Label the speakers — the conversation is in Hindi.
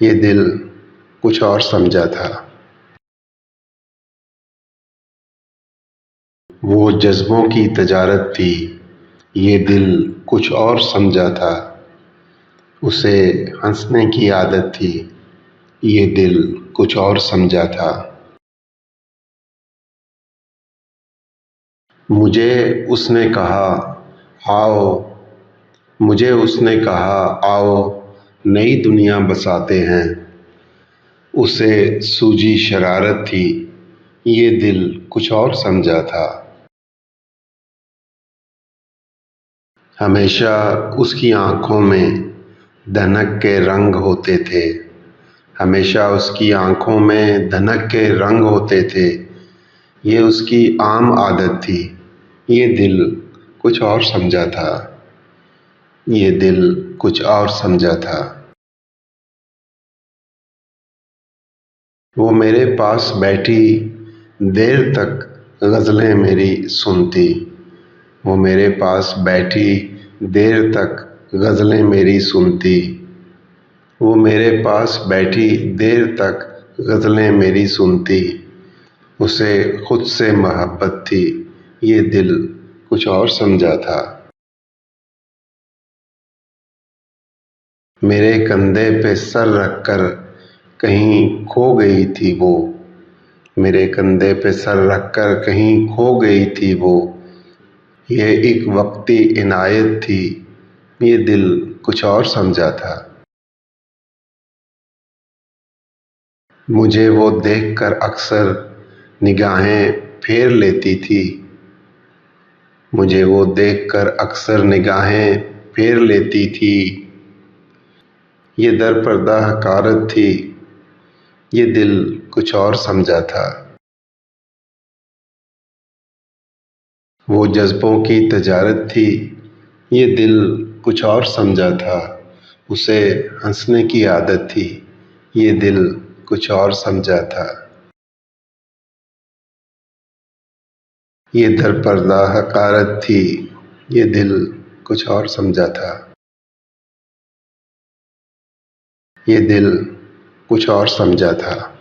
Speaker 1: ये दिल कुछ और समझा था। वो जज्बों की तजारत थी, ये दिल कुछ और समझा था। उसे हंसने की आदत थी, ये दिल कुछ और समझा था। मुझे उसने कहा आओ, मुझे उसने कहा आओ नई दुनिया बसाते हैं। उसे सूझी शरारत थी, ये दिल कुछ और समझा था। हमेशा उसकी आँखों में धनक के रंग होते थे। हमेशा उसकी आँखों में धनक के रंग होते थे। ये उसकी आम आदत थी, ये दिल कुछ और समझा था। ये दिल कुछ और समझा था। वो मेरे पास बैठी देर तक गज़लें मेरी सुनती। वो मेरे पास बैठी देर तक गज़लें मेरी सुनती। वो मेरे पास बैठी देर तक गज़लें मेरी सुनती। उसे खुद से मोहब्बत थी, ये दिल कुछ और समझा था। मेरे कंधे पे सर रख कर कहीं खो गई थी वो। मेरे कंधे पे सर रख कर कहीं खो गई थी वो। ये एक वक्ती इनायत थी, ये दिल कुछ और समझा था। मुझे वो देखकर अक्सर निगाहें फेर लेती थी। मुझे वो देखकर अक्सर निगाहें फेर लेती थी। ये दरपर्दा हकारत थी, ये दिल कुछ और समझा था। वो जज्बों की तजारत थी, ये दिल कुछ और समझा था। उसे हंसने की आदत थी, ये दिल कुछ और समझा था। ये दरपर्दा हकारत थी, ये दिल कुछ और समझा था। ये दिल कुछ और समझा था।